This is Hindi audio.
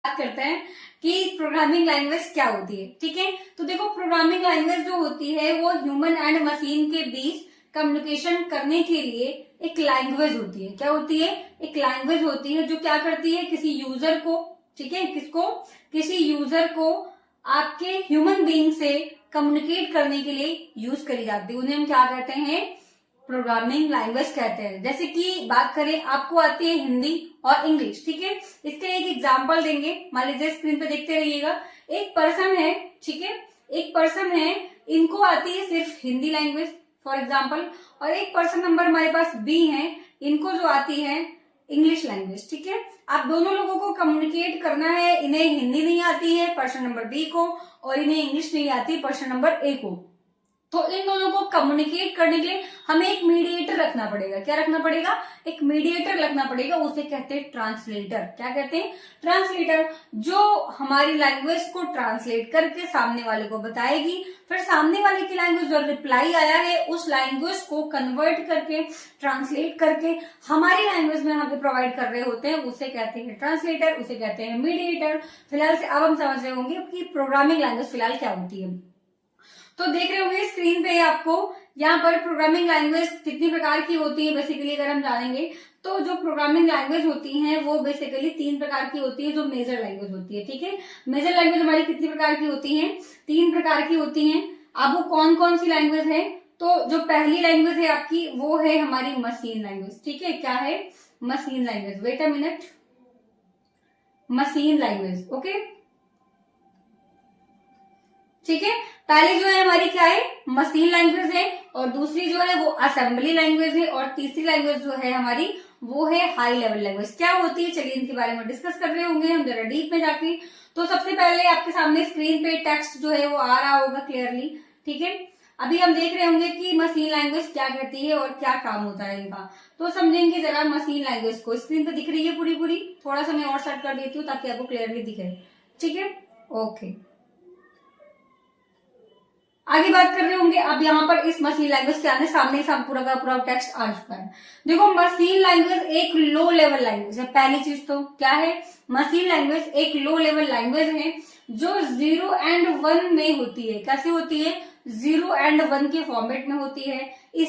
बात करते हैं कि प्रोग्रामिंग लैंग्वेज क्या होती है। ठीक है, तो देखो प्रोग्रामिंग लैंग्वेज जो होती है वो ह्यूमन एंड मशीन के बीच कम्युनिकेशन करने के लिए एक लैंग्वेज होती है। क्या होती है? एक लैंग्वेज होती है जो क्या करती है, किसी यूजर को, ठीक है, किसी यूजर को आपके ह्यूमन बीइंग से कम्युनिकेट करने के लिए यूज करी जाती है। उन्हें हम क्या कहते हैं? प्रोग्रामिंग लैंग्वेज कहते हैं। जैसे कि बात करें, आपको आती है हिंदी और इंग्लिश, ठीक है। इसके एक एग्जांपल देंगे, मान लीजिए स्क्रीन पे देखते रहिएगा। एक पर्सन है, ठीक है, एक पर्सन है, इनको आती है सिर्फ हिंदी लैंग्वेज फॉर एग्जाम्पल, और एक पर्सन नंबर हमारे पास बी है, इनको जो आती है इंग्लिश लैंग्वेज। ठीक है, आप दोनों लोगों को कम्युनिकेट करना है, इन्हें हिंदी नहीं आती है पर्सन नंबर बी को, और इन्हें इंग्लिश नहीं आती पर्सन नंबर ए को। तो इन दोनों को कम्युनिकेट करने के लिए हमें एक मीडिएटर रखना पड़ेगा। क्या रखना पड़ेगा? एक मीडिएटर रखना पड़ेगा, उसे कहते हैं ट्रांसलेटर। क्या कहते हैं? ट्रांसलेटर, जो हमारी लैंग्वेज को ट्रांसलेट करके सामने वाले को बताएगी। फिर सामने वाले की लैंग्वेज जो रिप्लाई आया है उस लैंग्वेज को कन्वर्ट करके, ट्रांसलेट करके हमारी लैंग्वेज में हम प्रोवाइड कर रहे होते हैं, उसे कहते हैं ट्रांसलेटर, उसे कहते हैं मीडिएटर। फिलहाल से अब हम समझ रहे होंगे कि प्रोग्रामिंग लैंग्वेज फिलहाल क्या होती है। तो देख रहे होंगे स्क्रीन पे आपको, यहाँ पर प्रोग्रामिंग लैंग्वेज कितनी प्रकार की होती है बेसिकली अगर हम जानेंगे तो जो प्रोग्रामिंग लैंग्वेज होती हैं वो बेसिकली 3 प्रकार की होती है जो मेजर लैंग्वेज होती है। ठीक है, मेजर लैंग्वेज हमारी कितनी प्रकार की होती है? 3 प्रकार की होती हैं। अब वो कौन कौन सी लैंग्वेज है? तो जो पहली लैंग्वेज है आपकी वो है हमारी मशीन लैंग्वेज। ठीक है, क्या है? Machine language. Wait a minute, machine language. Okay, ठीक है, पहली जो है हमारी क्या है? मशीन लैंग्वेज है, और दूसरी जो है वो असेंबली लैंग्वेज है, और तीसरी लैंग्वेज जो है हमारी वो है हाई लेवल लैंग्वेज। क्या होती है चलिए इनके बारे में डिस्कस कर रहे होंगे हम जरा डीप में जाके। तो सबसे पहले आपके सामने स्क्रीन पे टेक्स्ट जो है वो आ रहा होगा क्लियरली। ठीक है, अभी हम देख रहे होंगे कि मशीन लैंग्वेज क्या कहती है और क्या काम होता है इनका। तो समझेंगे जरा मशीन लैंग्वेज को। स्क्रीन पे दिख रही है पूरी, थोड़ा सा मैं और सेट कर देती हूँ ताकि आपको क्लियरली दिखे। ठीक है, ओके, आगे बात कर रहे होंगे। अब यहाँ पर इस मशीन लैंग्वेज के आने सामने पूरा का पूरा टेक्स्ट आ चुका है। देखो मशीन लैंग्वेज एक लो लेवल लैंग्वेज है। पहली चीज तो क्या है? मशीन लैंग्वेज एक लो लेवल लैंग्वेज है जो 0 एंड 1 में होती है। कैसे होती है? 0 एंड 1 के फॉर्मेट में होती है।